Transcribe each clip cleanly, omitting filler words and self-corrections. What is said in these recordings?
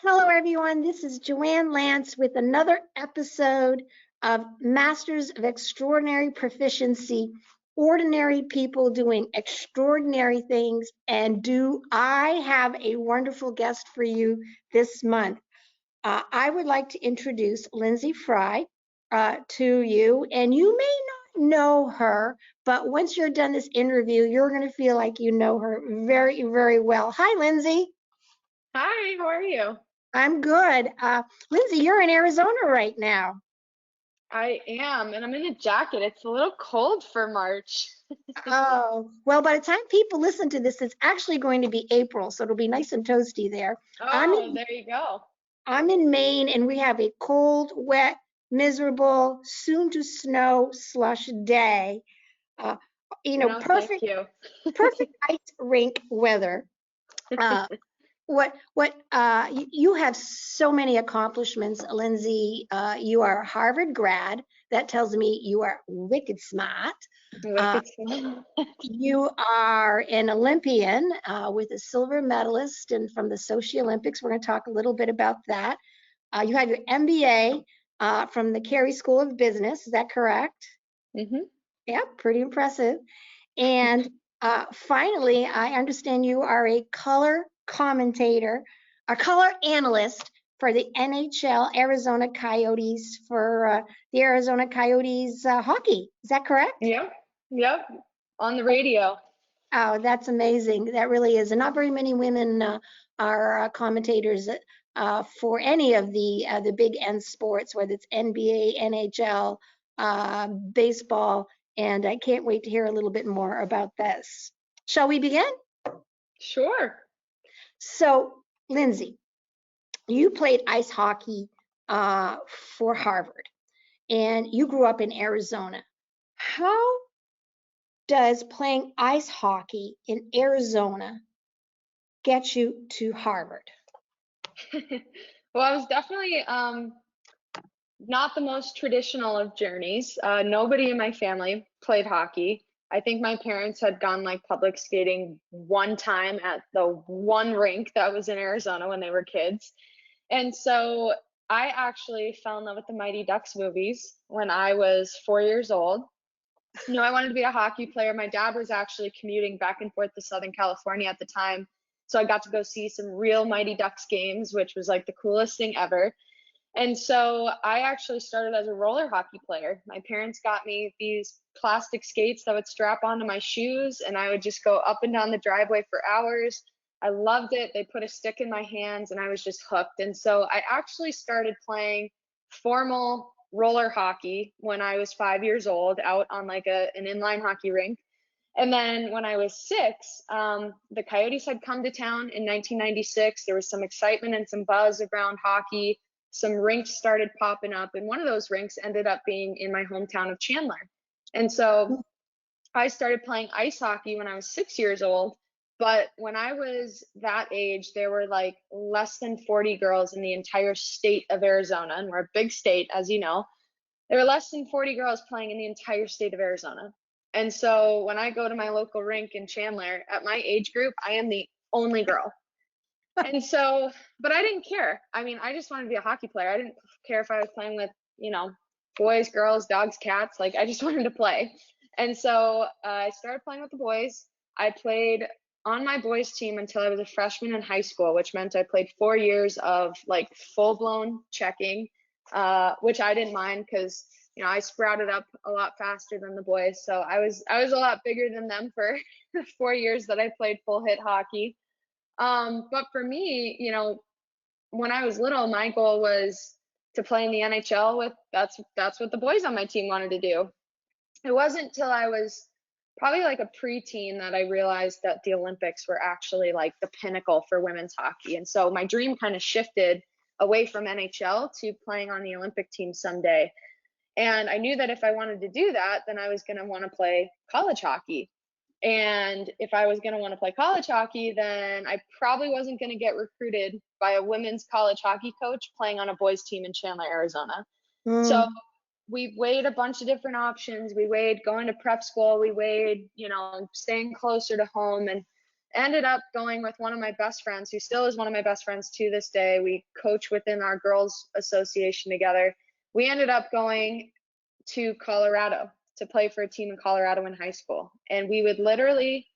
Hello, everyone. This is Joanne Lantz with another episode of Masters of Extraordinary Proficiency, ordinary people doing extraordinary things. And do I have a wonderful guest for you this month? I would like to introduce Lyndsey Fry to you, and you may not know her, but once you're done this interview, you're going to feel like you know her very, very well. Hi, Lyndsey. Hi, how are you? I'm good. Lyndsey, you're in Arizona right now. I am, and I'm in a jacket. It's a little cold for March. Oh, well, by the time people listen to this, it's actually going to be April, so it'll be nice and toasty there. I'm Oh, in, there you go. I'm in Maine, and we have a cold, wet, miserable, soon to snow slush day. Uh, No, thank perfect, you. perfect ice rink weather. Uh, you have so many accomplishments, Lyndsey. You are a Harvard grad. That tells me you are wicked smart. Uh, Wicked smile. you are an Olympian with a silver medalist and from the Sochi Olympics. We're going to talk a little bit about that. You have your MBA from the Carey School of Business. Is that correct? hmm Yeah, pretty impressive. And finally, I understand you are a color commentator, a color analyst for the NHL Arizona Coyotes for the Arizona Coyotes hockey. Is that correct? Yep, yep, on the radio. Oh, that's amazing. That really is. And not very many women are commentators for any of the big N sports, whether it's NBA, NHL, baseball, and I can't wait to hear a little bit more about this. Shall we begin? Sure. So, Lyndsey, you played ice hockey for Harvard, and you grew up in Arizona. How does playing ice hockey in Arizona get you to Harvard? Well, I was definitely not the most traditional of journeys. Nobody in my family played hockey. I think my parents had gone like public skating one time at the one rink that was in Arizona when they were kids. And so I actually fell in love with the Mighty Ducks movies when I was 4 years old. Knew I wanted to be a hockey player. My dad was actually commuting back and forth to Southern California at the time. So I got to go see some real Mighty Ducks games, which was like the coolest thing ever. And so I actually started as a roller hockey player. My parents got me these plastic skates that would strap onto my shoes, and I would just go up and down the driveway for hours. I loved it. They put a stick in my hands, and I was just hooked. And so I actually started playing formal roller hockey when I was 5 years old out on like an inline hockey rink. And then when I was six, the Coyotes had come to town in 1996. There was some excitement and some buzz around hockey. Some rinks started popping up, and one of those rinks ended up being in my hometown of Chandler. And so I started playing ice hockey when I was 6 years old. But when I was that age, there were like less than 40 girls in the entire state of Arizona, and we're a big state, as you know. There were less than 40 girls playing in the entire state of Arizona. And so when I go to my local rink in Chandler, at my age group, I am the only girl. And so, but I didn't care. I mean, I just wanted to be a hockey player. I didn't care if I was playing with, boys, girls, dogs, cats. Like, I just wanted to play. And so I started playing with the boys. I played on my boys' team until I was a freshman in high school, which meant I played 4 years of like full blown checking, which I didn't mind because I sprouted up a lot faster than the boys. So I was a lot bigger than them for the 4 years that I played full hit hockey. But for me, when I was little, my goal was to play in the NHL with that's what the boys on my team wanted to do. It wasn't till I was probably like a preteen that I realized that the Olympics were actually like the pinnacle for women's hockey. And so my dream kind of shifted away from NHL to playing on the Olympic team someday. And I knew that if I wanted to do that, then I was going to want to play college hockey. And if I was going to want to play college hockey, then I probably wasn't going to get recruited by a women's college hockey coach playing on a boys' team in Chandler, Arizona. So Mm. we weighed a bunch of different options. We weighed going to prep school. We weighed, staying closer to home. And ended up going with one of my best friends, who still is one of my best friends to this day. We coach within our girls association together. We ended up going to Colorado to play for a team in Colorado in high school. And we would literally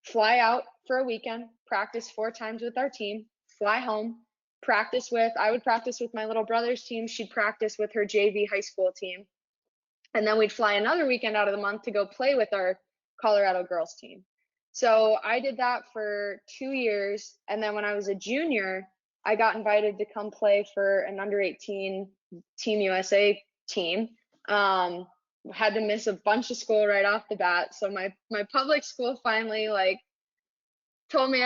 fly out for a weekend, practice 4 times with our team, fly home, I would practice with my little brother's team. She'd practice with her JV high school team. And then we'd fly another weekend out of the month to go play with our Colorado girls team. So I did that for 2 years. And then when I was a junior, I got invited to come play for an under 18 Team USA team. Had to miss a bunch of school right off the bat. So my public school finally like told me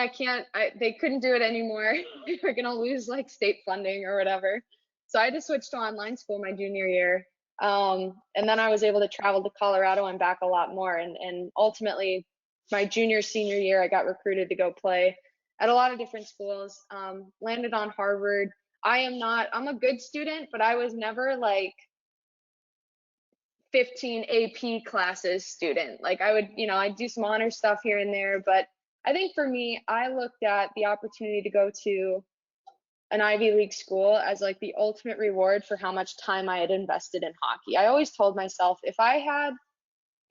they couldn't do it anymore. They were gonna lose like state funding or whatever. So I had to switch to online school my junior year. And then I was able to travel to Colorado and back a lot more. And ultimately, my junior, senior year, I got recruited to go play at a lot of different schools, landed on Harvard. I'm a good student, but I was never like 15 AP classes student. Like I'd do some honor stuff here and there, but I think for me, I looked at the opportunity to go to an Ivy League school as like the ultimate reward for how much time I had invested in hockey. I always told myself, if I had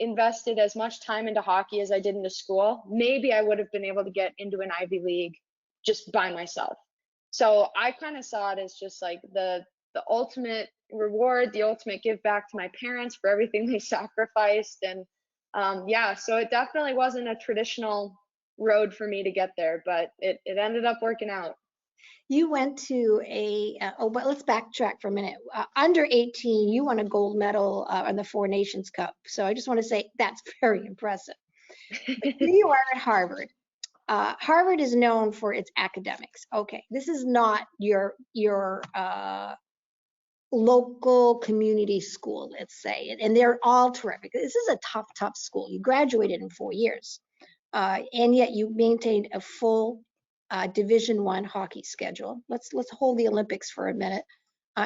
invested as much time into hockey as I did into school, maybe I would have been able to get into an Ivy League just by myself. So I kind of saw it as just like the ultimate reward, the ultimate give back to my parents for everything they sacrificed. And yeah, so it definitely wasn't a traditional road for me to get there, but it ended up working out. You went to but let's backtrack for a minute. Under 18, you won a gold medal on the Four Nations Cup. So I just want to say that's very impressive. Here you are at Harvard. Harvard is known for its academics. Okay, this is not your local community school, let's say, and they're all terrific. This is a tough school. You graduated in 4 years, and yet you maintained a full Division I hockey schedule. Let's hold the Olympics for a minute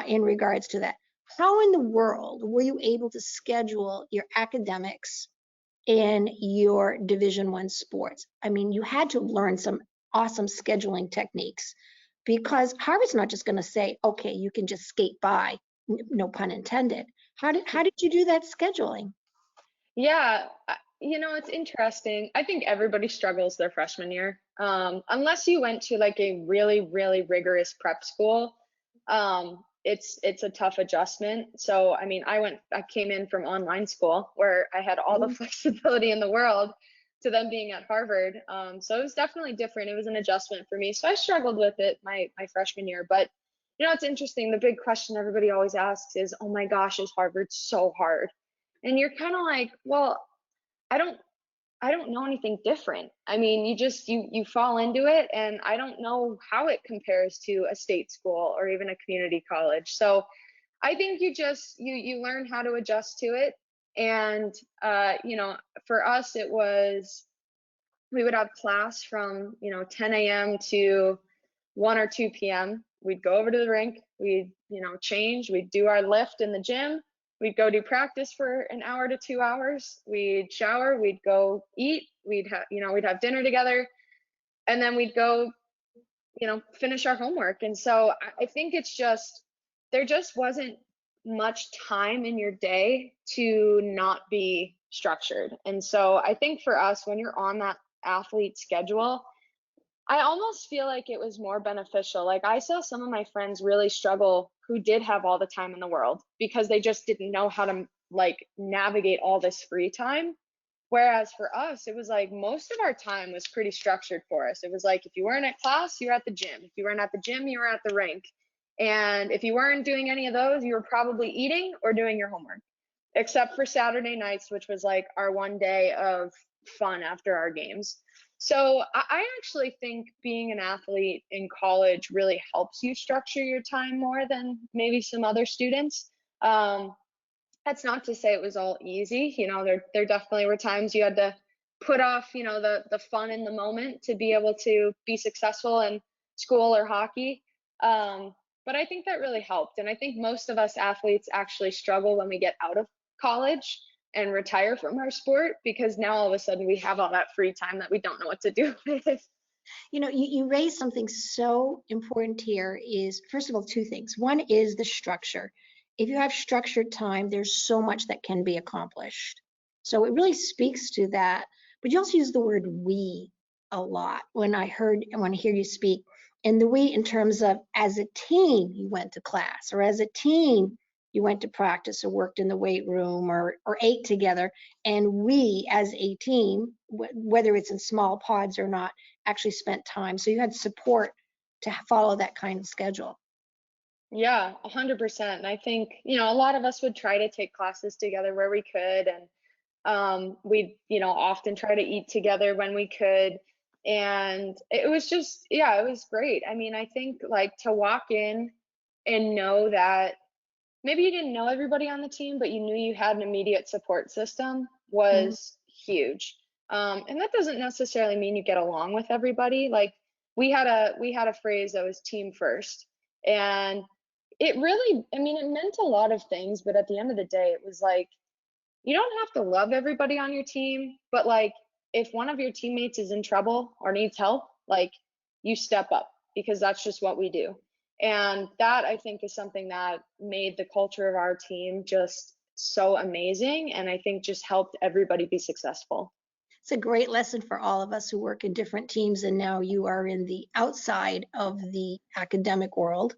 in regards to that. How in the world were you able to schedule your academics in your Division I sports? I mean, you had to learn some awesome scheduling techniques, because Harvard's not just going to say, okay, you can just skate by, no pun intended. How did you do that scheduling? Yeah, it's interesting. I think everybody struggles their freshman year. Unless you went to like a really, really rigorous prep school, it's a tough adjustment. So, I mean, I came in from online school where I had all the flexibility in the world to them being at Harvard. So it was definitely different. It was an adjustment for me. So I struggled with it my freshman year. But it's interesting. The big question everybody always asks is, oh my gosh, is Harvard so hard? And you're kind of like, well, I don't know anything different. I mean, you fall into it, and I don't know how it compares to a state school or even a community college. So I think you learn how to adjust to it. And for us, it was, we would have class from 10 a.m. to 1 or 2 p.m. We'd go over to the rink, we'd change, we'd do our lift in the gym, we'd go do practice for an hour to 2 hours, we'd shower, we'd go eat, we'd have dinner together, and then we'd go finish our homework. And so I think there just wasn't much time in your day to not be structured. And so I think for us, when you're on that athlete schedule, I almost feel like it was more beneficial. Like I saw some of my friends really struggle who did have all the time in the world, because they just didn't know how to like navigate all this free time. Whereas for us, it was like most of our time was pretty structured for us. It was like, if you weren't at class, you were at the gym. If you weren't at the gym, you were at the rink. And if you weren't doing any of those, you were probably eating or doing your homework, except for Saturday nights, which was like our one day of fun after our games. So I actually think being an athlete in college really helps you structure your time more than maybe some other students. That's not to say it was all easy. There definitely were times you had to put off, the fun in the moment to be able to be successful in school or hockey. But I think that really helped. And I think most of us athletes actually struggle when we get out of college. and retire from our sport, because now all of a sudden we have all that free time that we don't know what to do with. You know, you raised something so important here is, first of all, two things. One is the structure. If you have structured time, there's so much that can be accomplished. So it really speaks to that. But you also use the word we a lot when I hear you speak. And the we in terms of as a team, you went to class, or as a team, you went to practice or worked in the weight room or ate together. And we as a team, whether it's in small pods or not, actually spent time. So you had support to follow that kind of schedule. Yeah, 100%. And I think, a lot of us would try to take classes together where we could, and we'd, often try to eat together when we could. And it was just, yeah, it was great. I mean, I think like to walk in and know that maybe you didn't know everybody on the team, but you knew you had an immediate support system Mhm. was huge. And that doesn't necessarily mean you get along with everybody. Like we had a phrase that was team first. And it really, I mean, it meant a lot of things, but at the end of the day, it was like, you don't have to love everybody on your team, but like if one of your teammates is in trouble or needs help, like you step up, because that's just what we do. And that I think is something that made the culture of our team just so amazing, and I think just helped everybody be successful. It's a great lesson for all of us who work in different teams, and now you are in the outside of the academic world.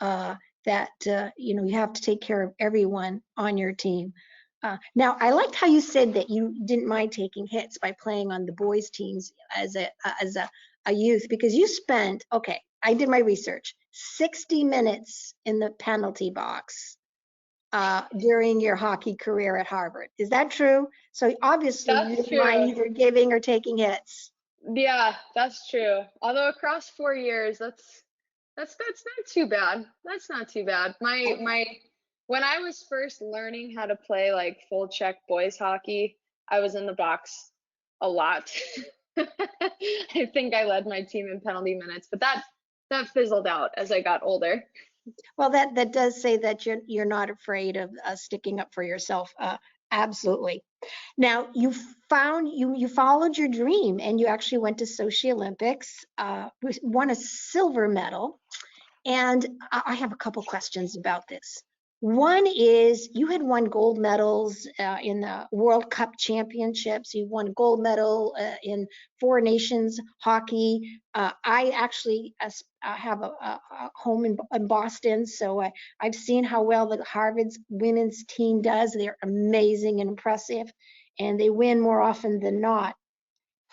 Uh, that you have to take care of everyone on your team. Now, I liked how you said that you didn't mind taking hits by playing on the boys' teams as a youth, because you spent, okay, I did my research, 60 minutes in the penalty box during your hockey career at Harvard. Is that true? So obviously you That's didn't mind true. either giving or taking hits. Yeah, that's true. Although across 4 years, that's not too bad. That's not too bad. My when I was first learning how to play like full check boys hockey, I was in the box a lot. I think I led my team in penalty minutes, but that fizzled out as I got older. Well, that does say that you're not afraid of sticking up for yourself. Absolutely. Now you followed your dream and you actually went to Sochi Olympics, won a silver medal. And I have a couple questions about this. One is you had won gold medals in the World Cup Championships. You won a gold medal in Four Nations hockey. I actually have a home in Boston, so I've seen how well the Harvard's women's team does. They're amazing and impressive, and they win more often than not.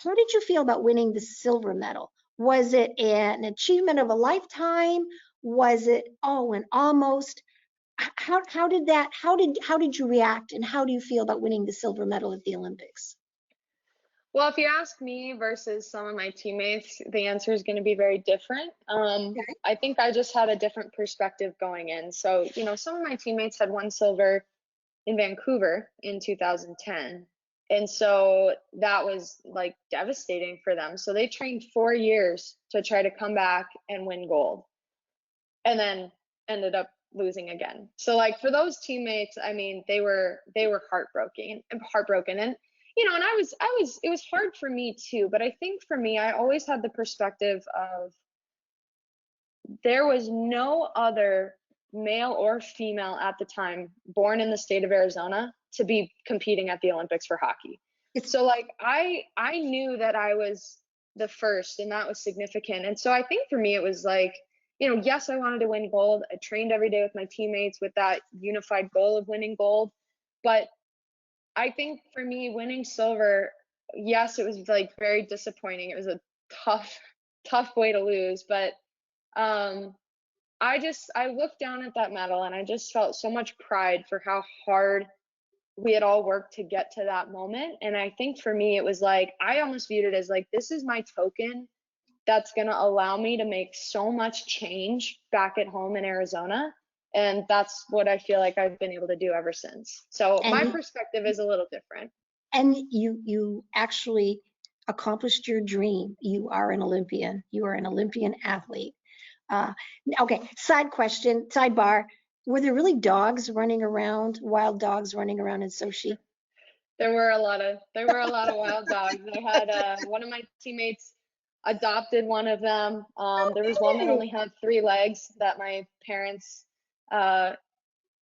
How did you feel about winning the silver medal? Was it an achievement of a lifetime? Was it and almost? How did you react, and how do you feel about winning the silver medal at the Olympics? Well, if you ask me versus some of my teammates, the answer is going to be very different. Okay. I think I just had a different perspective going in. So, some of my teammates had won silver in Vancouver in 2010. And so that was like devastating for them. So they trained 4 years to try to come back and win gold, and then ended up losing again. So like for those teammates, I mean, they were heartbroken. And and it was hard for me too, but I think for me, I always had the perspective of there was no other male or female at the time born in the state of Arizona to be competing at the Olympics for hockey. It's So like I knew that I was the first, and that was significant. And so I think for me it was like, yes, I wanted to win gold. I trained every day with my teammates with that unified goal of winning gold. But I think for me winning silver, yes, it was like very disappointing. It was a tough tough way to lose, but um I looked down at that medal and I just felt so much pride for how hard we had all worked to get to that moment. And I think for me, it was like, I almost viewed it as like, this is my token that's going to allow me to make so much change back at home in Arizona. And that's what I feel like I've been able to do ever since. So my and perspective is a little different. you actually accomplished your dream. You are an Olympian. You are an Olympian athlete. Uh, okay, sidebar. Were there really dogs running around, wild dogs running around in Sochi? There were a lot of wild dogs. I had one of my teammates adopted one of them. There was one that Hey, only had 3 legs that my parents uh,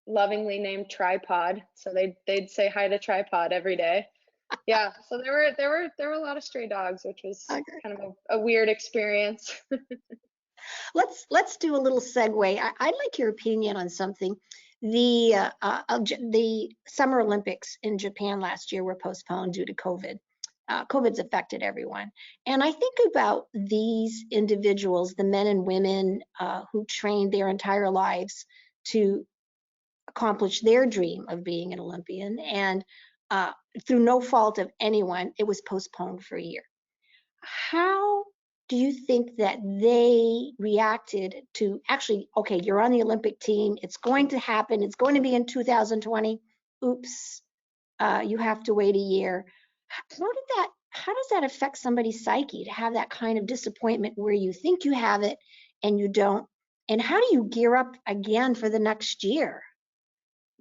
lovingly named Tripod. So they'd say hi to Tripod every day. Yeah, so there were a lot of stray dogs, which was okay. kind of a weird experience. Let's do a little segue. I'd like your opinion on something. The Summer Olympics in Japan last year were postponed due to COVID. COVID's affected everyone, and I think about these individuals, the men and women who trained their entire lives to accomplish their dream of being an Olympian, and uh, through no fault of anyone, it was postponed for a year. How do you think that they reacted to actually, okay, you're on the Olympic team, it's going to happen, it's going to be in 2020. Oops, you have to wait a year. How does that affect somebody's psyche to have that kind of disappointment where you think you have it and you don't? And how do you gear up again for the next year?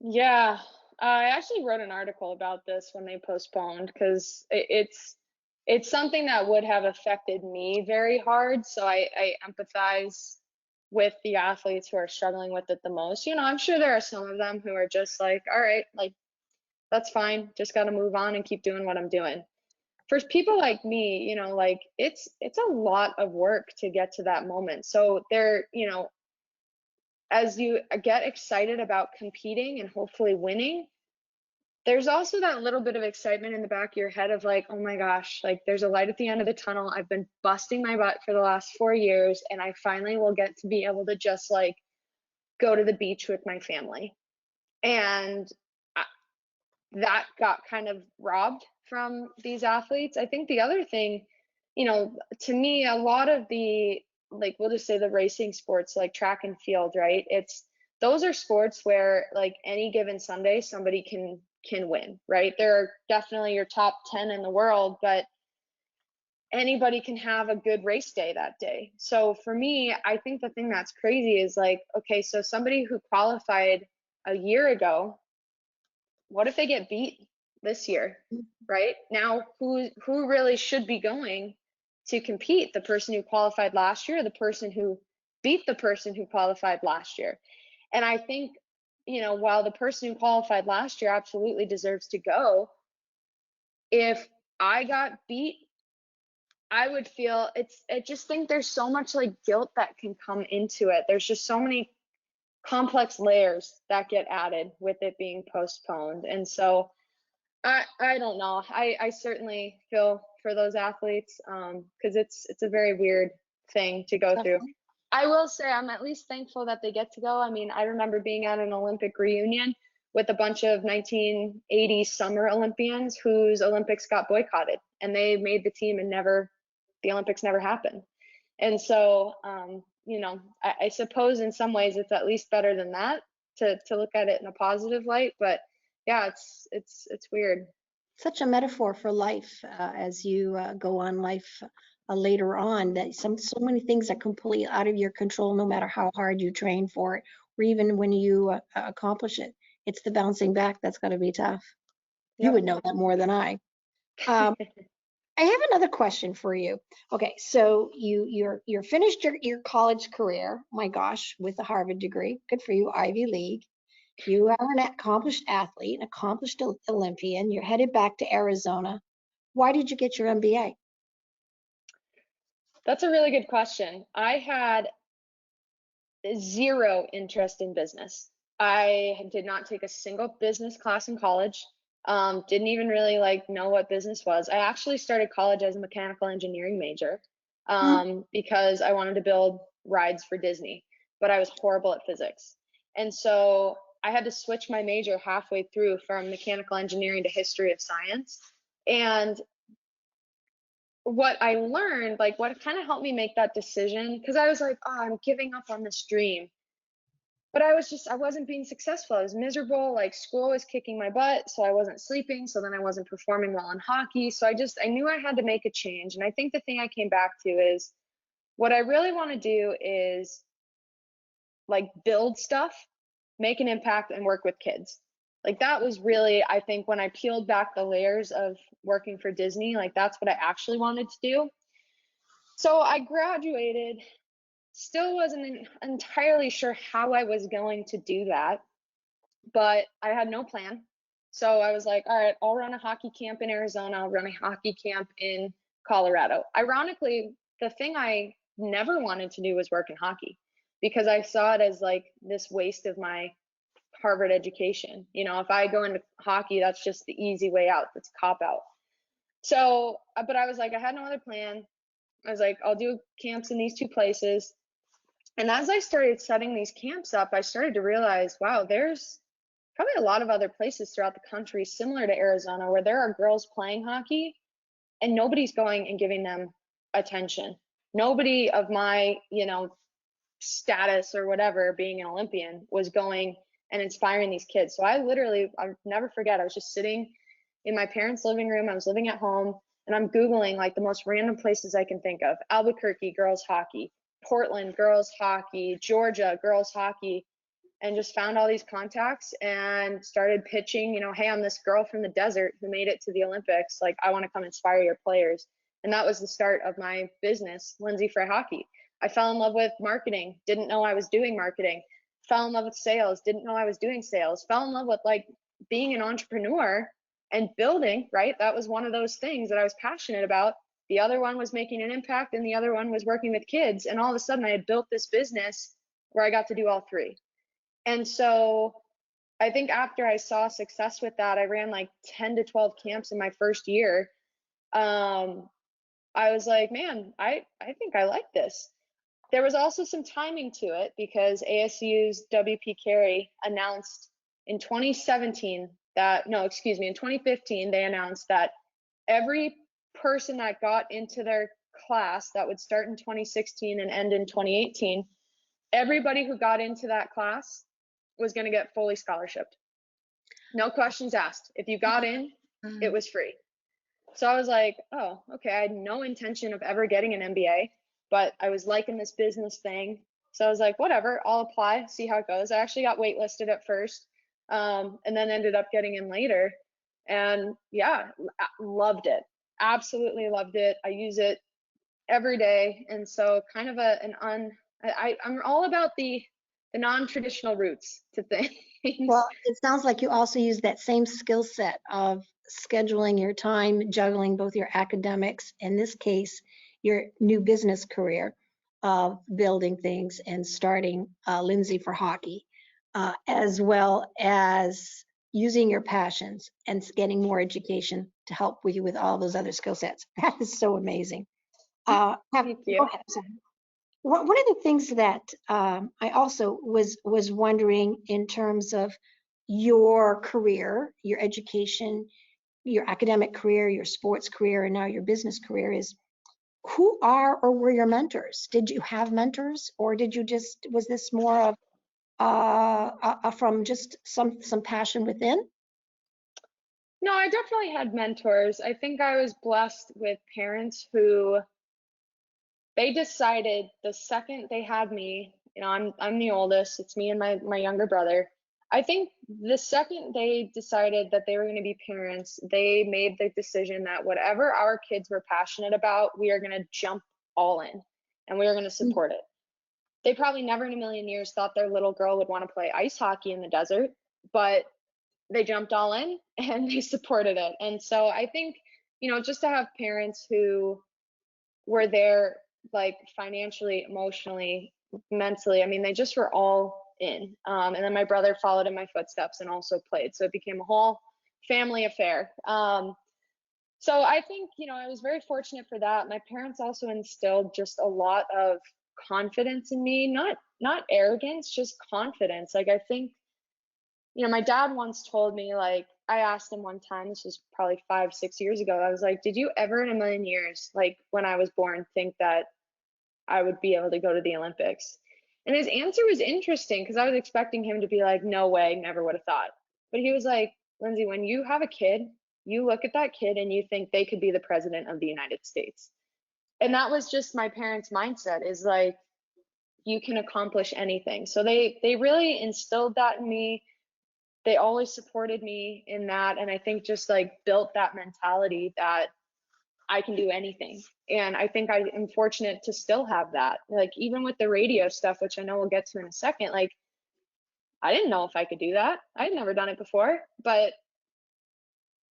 Yeah, I actually wrote an article about this when they postponed because it's something that would have affected me very hard. So I empathize with the athletes who are struggling with it the most. I'm sure there are some of them who are just like, all right, like that's fine, just got to move on and keep doing what I'm doing. For people like me, like it's a lot of work to get to that moment. So as you get excited about competing and hopefully winning, there's also that little bit of excitement in the back of your head of like, oh my gosh, like there's a light at the end of the tunnel. I've been busting my butt for the last 4 years, and I finally will get to be able to just like go to the beach with my family. And that got kind of robbed from these athletes. I think the other thing, to me, a lot of the, like, we'll just say the racing sports, like track and field, right? Those are sports where like any given Sunday somebody can win, right? They're definitely your top 10 in the world, but anybody can have a good race day that day. So for me, I think the thing that's crazy is like, okay, so somebody who qualified a year ago, what if they get beat this year, right? Now, who really should be going to compete? The person who qualified last year, or the person who beat the person who qualified last year? And I think, while the person who qualified last year absolutely deserves to go, if I got beat, I would feel I just think there's so much like guilt that can come into it. There's just so many complex layers that get added with it being postponed. And so I don't know. I certainly feel for those athletes because it's a very weird thing to go through. Definitely. I will say I'm at least thankful that they get to go. I mean, I remember being at an Olympic reunion with a bunch of 1980 summer Olympians whose Olympics got boycotted, and they made the team and the Olympics never happened. And so, I suppose in some ways it's at least better than that to look at it in a positive light. But yeah, it's weird. Such a metaphor for life as you go on life later on, that so many things are completely out of your control no matter how hard you train for it, or even when you accomplish it. It's the bouncing back that's going to be tough. You would Yep. know that more than I. Um, I have another question for you. Okay, so you're finished your college career. My gosh, with a Harvard degree, good for you, Ivy League. You are an accomplished athlete, an accomplished Olympian. You're headed back to Arizona. Why did you get your MBA? That's a really good question. I had zero interest in business. I did not take a single business class in college. Didn't even really like know what business was. I actually started college as a mechanical engineering major Mm, because I wanted to build rides for Disney, but I was horrible at physics. And so I had to switch my major halfway through from mechanical engineering to history of science. And what I learned, like what kind of helped me make that decision, because I was like, oh, I'm giving up on this dream. But I wasn't being successful. I was miserable. Like school was kicking my butt. So I wasn't sleeping. So then I wasn't performing well in hockey. So I knew I had to make a change. And I think the thing I came back to is what I really want to do is like build stuff, make an impact, and work with kids. Like that was really, I think, when I peeled back the layers of working for Disney, like that's what I actually wanted to do. So I graduated, still wasn't entirely sure how I was going to do that, but I had no plan. So I was like, all right, I'll run a hockey camp in Arizona, I'll run a hockey camp in Colorado. Ironically, the thing I never wanted to do was work in hockey because I saw it as like this waste of my Harvard education. You know, if I go into hockey, that's just the easy way out. That's a cop out. So, but I was like, I had no other plan. I was like, I'll do camps in these two places. And as I started setting these camps up, I started to realize, wow, there's probably a lot of other places throughout the country similar to Arizona where there are girls playing hockey and nobody's going and giving them attention. Nobody of my, you know, status or whatever, being an Olympian, was going and inspiring these kids. So I'll never forget, I was just sitting in my parents' living room. I was living at home and I'm Googling like the most random places I can think of. Albuquerque, girls hockey. Portland, girls hockey. Georgia, girls hockey. And just found all these contacts and started pitching, you know, hey, I'm this girl from the desert who made it to the Olympics. Like, I want to come inspire your players. And that was the start of my business, Lyndsey for Hockey. I fell in love with marketing, didn't know I was doing marketing. Fell in love with sales, didn't know I was doing sales. Fell in love with like being an entrepreneur and building, right? That was one of those things that I was passionate about. The other one was making an impact and the other one was working with kids. And all of a sudden I had built this business where I got to do all three. And so I think after I saw success with that, I ran like 10 to 12 camps in my first year. I was like, man, I think I like this. There was also some timing to it because ASU's WP Carey announced in 2017 that, no, excuse me, in 2015, they announced that every person that got into their class that would start in 2016 and end in 2018, everybody who got into that class was going to get fully scholarshiped. No questions asked. If you got in, it was free. So I was like, oh, okay. I had no intention of ever getting an MBA, but I was liking this business thing. So I was like, whatever, I'll apply, see how it goes. I actually got waitlisted at first, and then ended up getting in later. And yeah, loved it. Absolutely loved it. I use it every day. And so kind of I'm all about the non-traditional routes to things. Well, it sounds like you also use that same skill set of scheduling your time, juggling both your academics, in this case, your new business career of building things and starting Lyndsey for Hockey, as well as using your passions and getting more education to help you with all those other skill sets. That is so amazing. Thank you. Go ahead, sorry. One of the things that I also was wondering in terms of your career, your education, your academic career, your sports career, and now your business career is who are or were your mentors? Did you have mentors, or did you just, was this more of from just some passion within? No, I definitely had mentors. I think I was blessed with parents who they decided the second they had me, you know, I'm the oldest, it's me and my younger brother. I think the second they decided that they were going to be parents, they made the decision that whatever our kids were passionate about, we are going to jump all in and we are going to support it. They probably never in a million years thought their little girl would want to play ice hockey in the desert, but they jumped all in and they supported it. And so I think, you know, just to have parents who were there, like financially, emotionally, mentally, I mean, they just were all in. And then my brother followed in my footsteps and also played. So it became a whole family affair. So I think, you know, I was very fortunate for that. My parents also instilled just a lot of confidence in me, not arrogance, just confidence. Like I think, you know, my dad once told me, like, I asked him one time, this was probably 5, 6 years ago, I was like, did you ever in a million years, like when I was born, think that I would be able to go to the Olympics? And his answer was interesting because I was expecting him to be like, no way, never would have thought. But he was like, Lyndsey, when you have a kid, you look at that kid and you think they could be the president of the United States. And that was just my parents' mindset, is like, you can accomplish anything. So they really instilled that in me. they always supported me in that. And I think just like built that mentality that I can do anything. And I think I am fortunate to still have that. Like even with the radio stuff, which I know we'll get to in a second, like I didn't know if I could do that. I had never done it before, but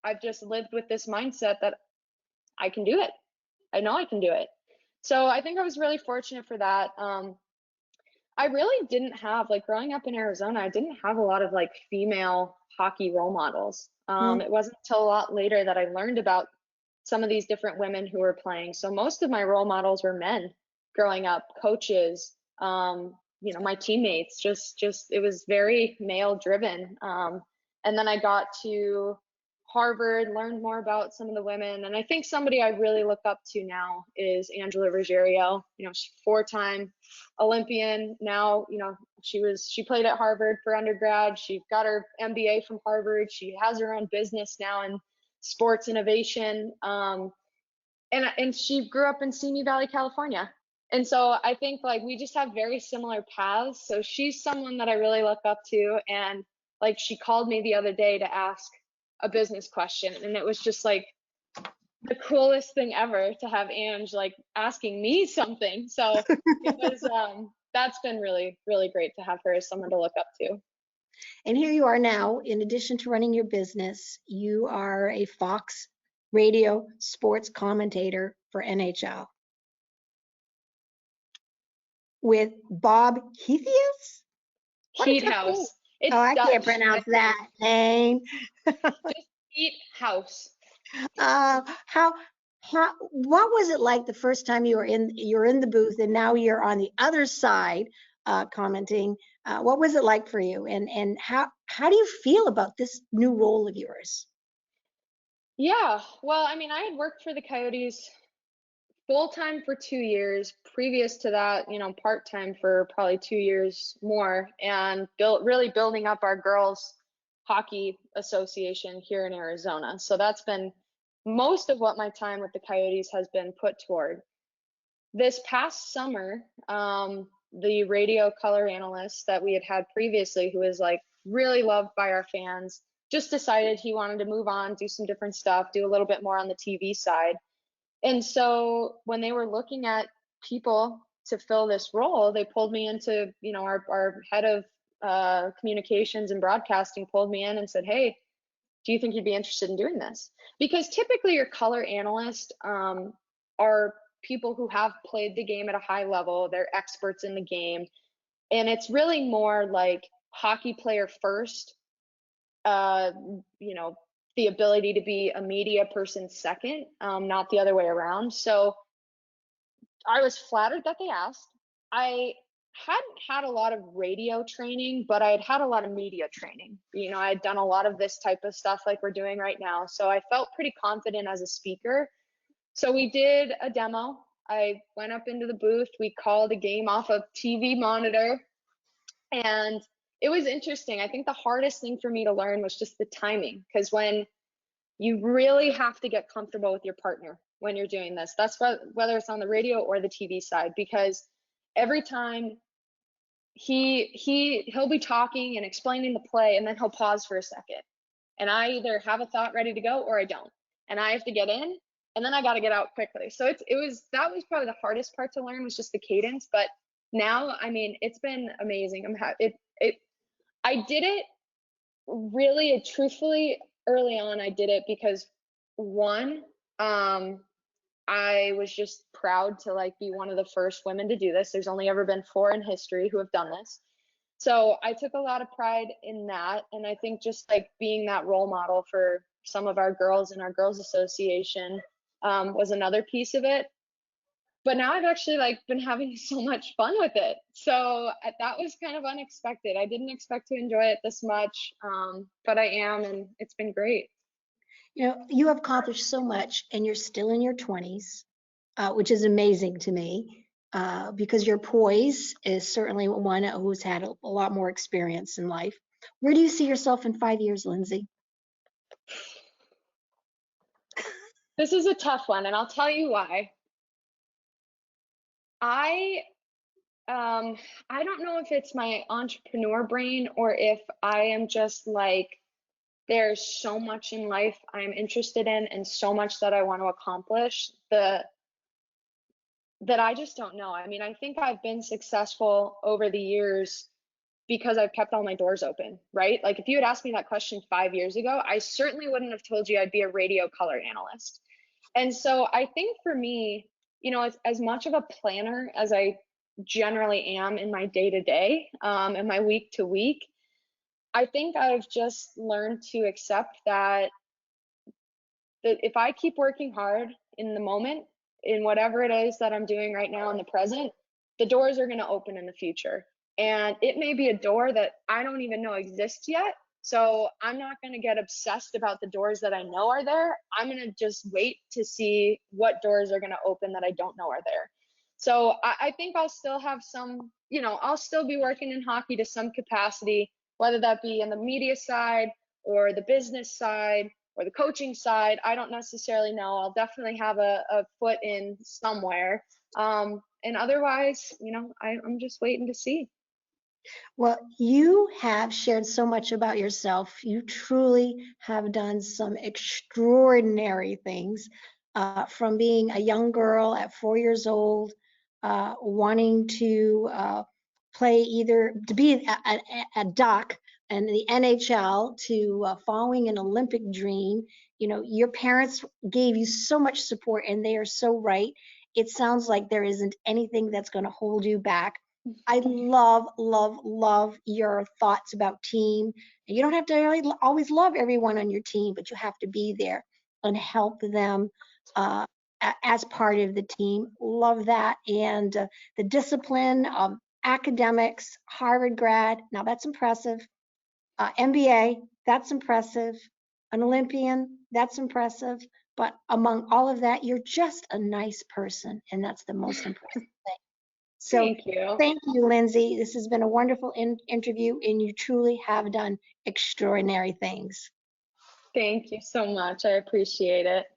I've just lived with this mindset that I can do it. I know I can do it. So I think I was really fortunate for that. I really didn't have, like growing up in Arizona, I didn't have a lot of like female hockey role models. Mm. It wasn't until a lot later that I learned about some of these different women who were playing. So most of my role models were men growing up, coaches, my teammates, just it was very male driven. And then I got to Harvard, learned more about some of the women. And I think somebody I really look up to now is Angela Ruggiero. She's four-time Olympian. Now, she played at Harvard for undergrad. She got her MBA from Harvard. She has her own business now in sports innovation. And she grew up in Simi Valley, California. And so I think like we just have very similar paths. So she's someone that I really look up to. And like she called me the other day to ask a business question. And it was just like the coolest thing ever to have Ange like asking me something. So it was that's been really, really great to have her as someone to look up to. And here you are now, in addition to running your business, you are a Fox radio sports commentator for NHL with Bob Heathius? Heat House. It's I Dutch. can't pronounce that name. Just Heat House. What was it like the first time you're in the booth and now you're on the other side commenting? What was it like for you, and how do you feel about this new role of yours? Yeah, well, I mean, I had worked for the Coyotes full time for 2 years. Previous to that, part time for probably 2 years more, and really building up our girls hockey association here in Arizona. So that's been most of what my time with the Coyotes has been put toward. This past summer, the radio color analyst that we had previously, who is like really loved by our fans, just decided he wanted to move on, do some different stuff, do a little bit more on the TV side. And so when they were looking at people to fill this role, they pulled me into, our head of communications and broadcasting pulled me in and said, hey, do you think you'd be interested in doing this? Because typically your color analyst are people who have played the game at a high level, they're experts in the game. And it's really more like hockey player first, the ability to be a media person second, not the other way around. So I was flattered that they asked. I hadn't had a lot of radio training, but I had had a lot of media training. I had done a lot of this type of stuff like we're doing right now. So I felt pretty confident as a speaker. So we did a demo. I went up into the booth. We called a game off a TV monitor. And it was interesting. I think the hardest thing for me to learn was just the timing, because when you really have to get comfortable with your partner when you're doing this. That's whether it's on the radio or the TV side, because every time he'll be talking and explaining the play, and then he'll pause for a second. And I either have a thought ready to go or I don't. And I have to get in, and then I got to get out quickly. So that was probably the hardest part to learn, was just the cadence. But now, I mean, it's been amazing. I did it really, truthfully, early on. I did it because one, I was just proud to like be one of the first women to do this. There's only ever been 4 in history who have done this. So I took a lot of pride in that. And I think just like being that role model for some of our girls in our girls association was another piece of it. But now I've actually like been having so much fun with it. So that was kind of unexpected. I didn't expect to enjoy it this much, but I am, and it's been great. You have accomplished so much and you're still in your 20s, which is amazing to me, because your poise is certainly one who's had a lot more experience in life. Where do you see yourself in 5 years, Lyndsey? This is a tough one, and I'll tell you why. I I don't know if it's my entrepreneur brain or if I am just like, there's so much in life I'm interested in and so much that I want to accomplish that I just don't know. I mean, I think I've been successful over the years because I've kept all my doors open, right? Like if you had asked me that question 5 years ago, I certainly wouldn't have told you I'd be a radio color analyst. And so I think for me, as much of a planner as I generally am in my day to day and my week to week, I think I've just learned to accept that if I keep working hard in the moment, in whatever it is that I'm doing right now in the present, the doors are going to open in the future. And it may be a door that I don't even know exists yet. So I'm not going to get obsessed about the doors that I know are there. I'm going to just wait to see what doors are going to open that I don't know are there. So I think I'll still have some, I'll still be working in hockey to some capacity, whether that be in the media side or the business side or the coaching side. I don't necessarily know. I'll definitely have a foot in somewhere. And otherwise, I'm just waiting to see. Well, you have shared so much about yourself. You truly have done some extraordinary things, from being a young girl at 4 years old, wanting to play either to be a doc in the NHL to following an Olympic dream. Your parents gave you so much support, and they are so right. It sounds like there isn't anything that's going to hold you back. I love, love, love your thoughts about team. And you don't have to really always love everyone on your team, but you have to be there and help them as part of the team. Love that. And the discipline, academics, Harvard grad. Now that's impressive. MBA, that's impressive. An Olympian, that's impressive. But among all of that, you're just a nice person. And that's the most impressive thing. So Thank you. thank you, Lyndsey. This has been a wonderful interview, and you truly have done extraordinary things. Thank you so much. I appreciate it.